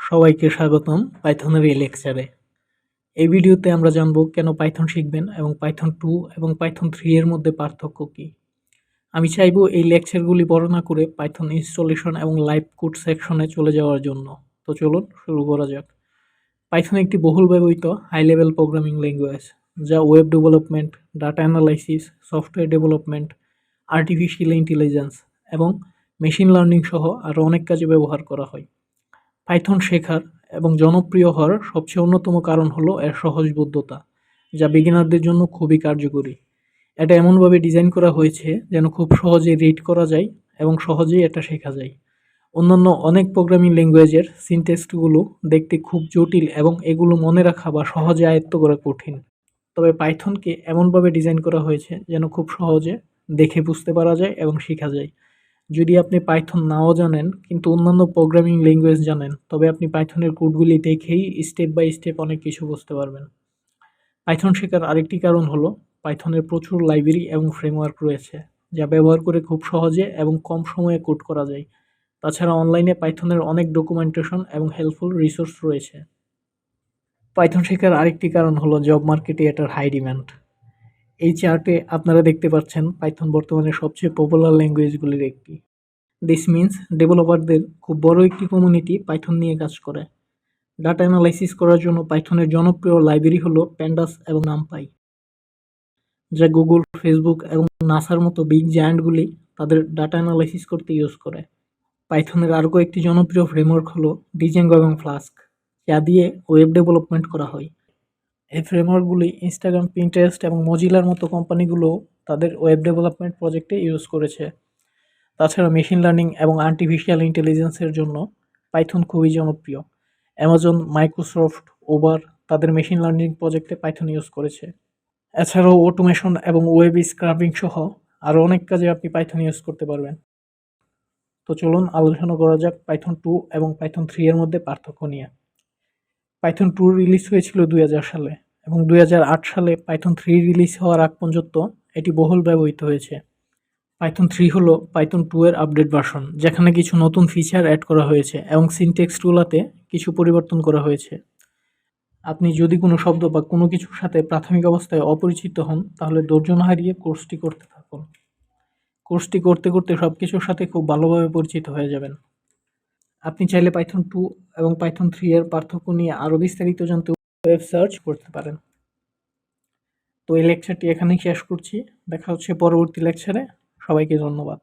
সবাইকে স্বাগতম পাইথনের এই লেকচারে। এই ভিডিওতে আমরা জানব কেন পাইথন শিখবেন এবং পাইথন 2 এবং পাইথন 3 এর মধ্যে পার্থক্য কী। আমি চাইবো এই লেকচারগুলি বর্ণনা করে পাইথন ইনস্টলেশন এবং লাইভ কোড সেকশনে চলে যাওয়ার জন্য। তো চলুন শুরু করা যাক। পাইথন একটি বহুল ব্যবহৃত হাই লেভেল প্রোগ্রামিং ল্যাঙ্গুয়েজ, যা web development, data analysis, software development, artificial intelligence এবং মেশিন লার্নিং সহ আরও অনেক কাজে ব্যবহার করা হয়। পাইথন শেখার এবং জনপ্রিয় হওয়ার সবচেয়ে অন্যতম কারণ হলো এর সহজবোধ্যতা, যা বিগিনারদের জন্য খুবই কার্যকরী। এটা এমনভাবে ডিজাইন করা হয়েছে যেন খুব সহজে রিড করা যায় এবং সহজেই এটা শেখা যায়। অন্যান্য অনেক প্রোগ্রামিং ল্যাঙ্গুয়েজের সিনট্যাক্সগুলো দেখতে খুব জটিল এবং এগুলো মনে রাখা বা সহজে আয়ত্ত করা কঠিন। তবে পাইথনকে এমনভাবে ডিজাইন করা হয়েছে যেন খুব সহজে দেখে বুঝতে পারা যায় এবং শেখা যায়। যদি আপনি পাইথন নাও জানেন কিন্তু অন্যান্য প্রোগ্রামিং ল্যাঙ্গুয়েজ জানেন, তবে আপনি পাইথনের কোডগুলি দেখেই স্টেপ বাই স্টেপ অনেক কিছু বুঝতে পারবেন। পাইথন শেখার আরেকটি কারণ হলো পাইথনের প্রচুর লাইব্রেরি এবং ফ্রেমওয়ার্ক রয়েছে, যা ব্যবহার করে খুব সহজে এবং কম সময়ে কোড করা যায়। তাছাড়া অনলাইনে পাইথনের অনেক ডকুমেন্টেশন এবং হেল্পফুল রিসোর্স রয়েছে। পাইথন শেখার আরেকটি কারণ হলো জব মার্কেটে এটার হাই ডিমান্ড। এই চার্টে আপনারা দেখতে পাচ্ছেন পাইথন বর্তমানে সবচেয়ে পপুলার ল্যাঙ্গুয়েজগুলির একটি। দিস মিন্স ডেভেলপারদের খুব বড় একটি কমিউনিটি পাইথন নিয়ে কাজ করে। ডাটা অ্যানালাইসিস করার জন্য পাইথনের জনপ্রিয় লাইব্রেরি হলো প্যান্ডাস এবং নামপাই, যা গুগল, ফেসবুক এবং নাসার মতো বিগ জায়ান্টগুলি তাদের ডাটা অ্যানালাইসিস করতে ইউজ করে। পাইথনের আরও কয়েকটি জনপ্রিয় ফ্রেমওয়ার্ক হলো ডিজেঙ্গো এবং ফ্লাস্ক, যা দিয়ে ওয়েব ডেভেলপমেন্ট করা হয়। এই ফ্রেমওয়ার্কগুলি ইনস্টাগ্রাম, পিন্টারেস্ট এবং মজিলার মতো কোম্পানিগুলো তাদের ওয়েব ডেভেলপমেন্ট প্রজেক্টে ইউজ করেছে। তাছাড়া মেশিন লার্নিং এবং আর্টিফিশিয়াল ইন্টেলিজেন্সের জন্য পাইথন খুবই জনপ্রিয়। অ্যামাজন, মাইক্রোসফট, ওবার তাদের মেশিন লার্নিং প্রজেক্টে পাইথন ইউজ করেছে। এছাড়াও অটোমেশন এবং ওয়েব স্ক্রাবিং সহ আরও অনেক কাজে আপনি পাইথন ইউজ করতে পারবেন। তো চলুন আলোচনা করা যাক পাইথন 2 এবং পাইথন 3 এর মধ্যে পার্থক্য নিয়ে। পাইথন 2 রিলিজ হয়েছিল 2000 সালে এবং 2008 সালে পাইথন 3 রিলিজ হওয়ার আগ পর্যন্ত এটি বহুল ব্যবহৃত হয়েছে। পাইথন 3 হলো পাইথন 2 এর আপডেট ভার্সন, যেখানে কিছু নতুন ফিচার অ্যাড করা হয়েছে এবং সিনট্যাক্সগুলোতে কিছু পরিবর্তন করা হয়েছে। আপনি যদি কোনো শব্দ বা কোনো কিছুর সাথে প্রাথমিক অবস্থায় অপরিচিত হন, তাহলে ধৈর্য না হারিয়ে কোর্সটি করতে থাকুন। কোর্সটি করতে করতে সব কিছুর সাথে খুব ভালোভাবে পরিচিত হয়ে যাবেন। আপনি চাইলে পাইথন 2 এবং পাইথন 3 এর পার্থক্য নিয়ে আরও বিস্তারিত জানতে ওয়েব সার্চ করতে পারেন। তো এই লেকচারটি এখানেই শেষ করছি। দেখা হচ্ছে পরবর্তী লেকচারে। সবাইকে ধন্যবাদ।